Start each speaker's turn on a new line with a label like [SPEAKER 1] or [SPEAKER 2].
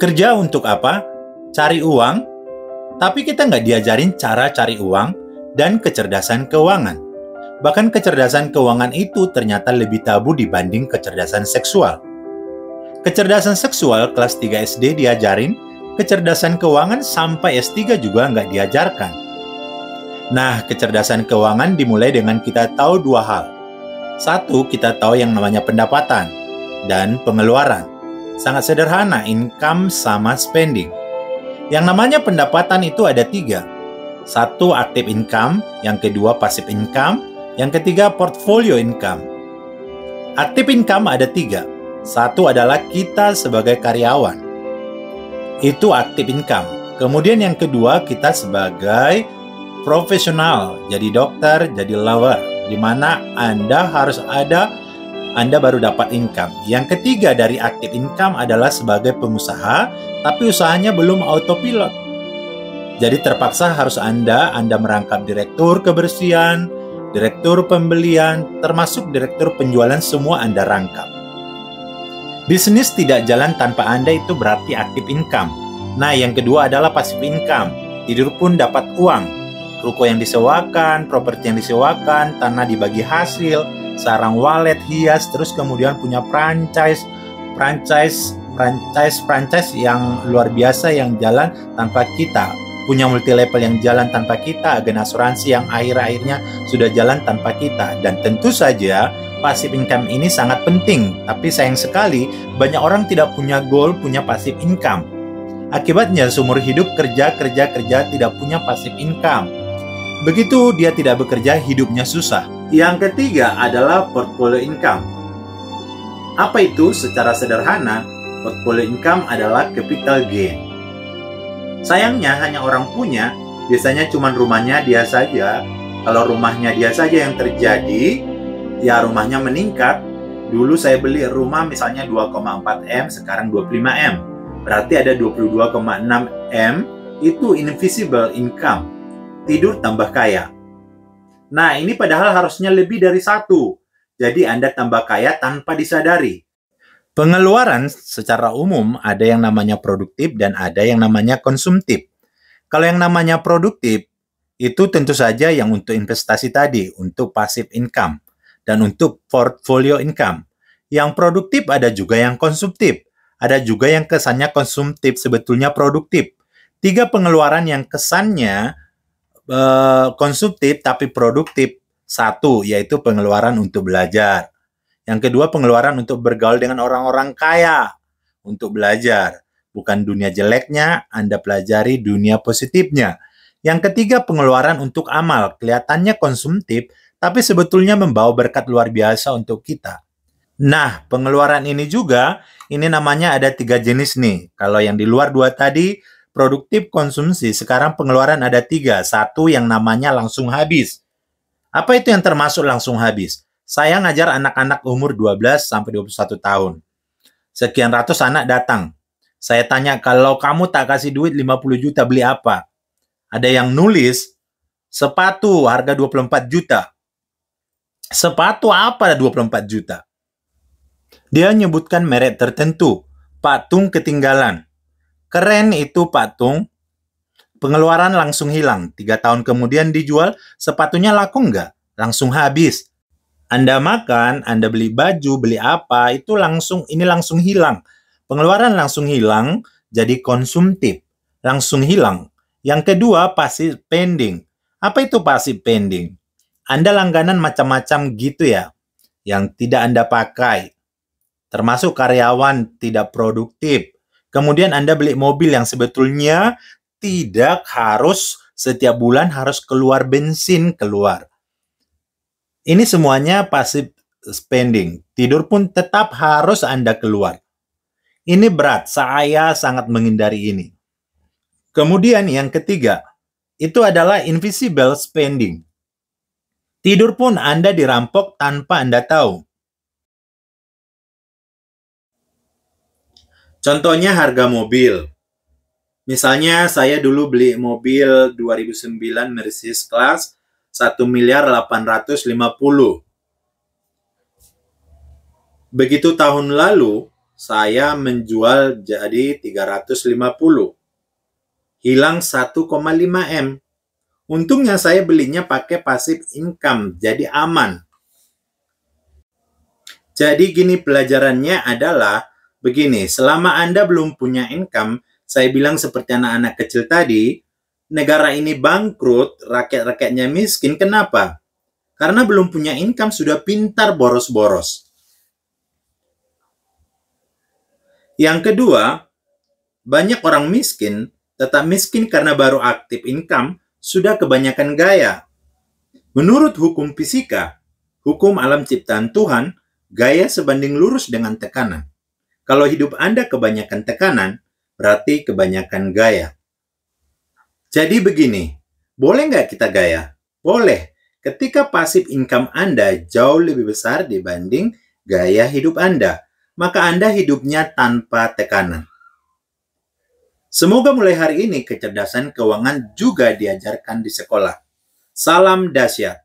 [SPEAKER 1] Kerja untuk apa? Cari uang, tapi kita nggak diajarin cara cari uang dan kecerdasan keuangan. Bahkan kecerdasan keuangan itu ternyata lebih tabu dibanding kecerdasan seksual. Kecerdasan seksual kelas 3 SD diajarin, kecerdasan keuangan sampai S3 juga nggak diajarkan. Nah, kecerdasan keuangan dimulai dengan kita tahu dua hal. Satu, kita tahu yang namanya pendapatan dan pengeluaran. Sangat sederhana, income sama spending. Yang namanya pendapatan itu ada tiga. Satu, active income. Yang kedua, passive income. Yang ketiga, portfolio income. Active income ada tiga. Satu adalah kita sebagai karyawan. Itu active income. Kemudian yang kedua, kita sebagai profesional. Jadi dokter, jadi lawyer. Di mana Anda baru dapat income. Yang ketiga dari active income adalah sebagai pengusaha, tapi usahanya belum autopilot. Jadi terpaksa harus Anda merangkap direktur kebersihan, direktur pembelian, termasuk direktur penjualan, semua Anda rangkap. Bisnis tidak jalan tanpa Anda itu berarti active income. Nah, yang kedua adalah passive income. Tidur pun dapat uang. Ruko yang disewakan, properti yang disewakan, tanah dibagi hasil, sarang walet, hias, terus kemudian punya franchise yang luar biasa yang jalan tanpa kita. Punya multi level yang jalan tanpa kita, agen asuransi yang akhir-akhirnya sudah jalan tanpa kita. Dan tentu saja passive income ini sangat penting, tapi sayang sekali banyak orang tidak punya goal, punya passive income. Akibatnya seumur hidup kerja tidak punya passive income. Begitu dia tidak bekerja, hidupnya susah. Yang ketiga adalah portfolio income. Apa itu? Secara sederhana, portfolio income adalah capital gain. Sayangnya hanya orang punya, biasanya cuma rumahnya dia saja. Kalau rumahnya dia saja yang terjadi, ya rumahnya meningkat. Dulu saya beli rumah misalnya 2,4 M, sekarang 25 M. Berarti ada 22,6 M, itu invisible income. Tidur tambah kaya. Nah, ini padahal harusnya lebih dari satu. Jadi Anda tambah kaya tanpa disadari. Pengeluaran secara umum ada yang namanya produktif dan ada yang namanya konsumtif. Kalau yang namanya produktif, itu tentu saja yang untuk investasi tadi, untuk passive income, dan untuk portfolio income. Yang produktif ada juga yang konsumtif. Ada juga yang kesannya konsumtif, sebetulnya produktif. Tiga pengeluaran yang kesannya konsumtif tapi produktif. Satu, yaitu pengeluaran untuk belajar. Yang kedua, pengeluaran untuk bergaul dengan orang-orang kaya. Untuk belajar. Bukan dunia jeleknya, Anda pelajari dunia positifnya. Yang ketiga, pengeluaran untuk amal. Kelihatannya konsumtif, tapi sebetulnya membawa berkat luar biasa untuk kita. Nah, pengeluaran ini juga, ini namanya ada 3 jenis nih. Kalau yang di luar 2 tadi, produktif konsumsi, sekarang pengeluaran ada 3. Satu yang namanya langsung habis. Apa itu yang termasuk langsung habis? Saya ngajar anak-anak umur 12 sampai 21 tahun. Sekian ratus anak datang. Saya tanya, kalau kamu tak kasih duit 50 juta beli apa? Ada yang nulis, sepatu harga 24 juta. Sepatu apa 24 juta? Dia menyebutkan merek tertentu. Patung ketinggalan. Keren itu patung. Pengeluaran langsung hilang. 3 tahun kemudian dijual, sepatunya laku nggak? Langsung habis. Anda makan, Anda beli baju, beli apa, itu langsung hilang. Pengeluaran langsung hilang, jadi konsumtif. Langsung hilang. Yang kedua, passive spending. Apa itu passive spending? Anda langganan macam-macam gitu ya, yang tidak Anda pakai. Termasuk karyawan tidak produktif. Kemudian Anda beli mobil yang sebetulnya tidak harus setiap bulan harus keluar bensin keluar. Ini semuanya passive spending. Tidur pun tetap harus Anda keluar. Ini berat, saya sangat menghindari ini. Kemudian yang ketiga, itu adalah invisible spending. Tidur pun Anda dirampok tanpa Anda tahu. Contohnya harga mobil. Misalnya saya dulu beli mobil 2009 Mercedes Class 1.850.000. Begitu tahun lalu, saya menjual jadi 350. Hilang 1,5 M. Untungnya saya belinya pakai passive income, jadi aman. Jadi gini pelajarannya adalah begini, selama Anda belum punya income, saya bilang seperti anak-anak kecil tadi, negara ini bangkrut, rakyat-rakyatnya miskin, kenapa? Karena belum punya income, sudah pintar boros-boros. Yang kedua, banyak orang miskin, tetap miskin karena baru aktif income, sudah kebanyakan gaya. Menurut hukum fisika, hukum alam ciptaan Tuhan, gaya sebanding lurus dengan tekanan. Kalau hidup Anda kebanyakan tekanan, berarti kebanyakan gaya. Jadi begini, boleh nggak kita gaya? Boleh, ketika pasif income Anda jauh lebih besar dibanding gaya hidup Anda, maka Anda hidupnya tanpa tekanan. Semoga mulai hari ini kecerdasan keuangan juga diajarkan di sekolah. Salam dahsyat.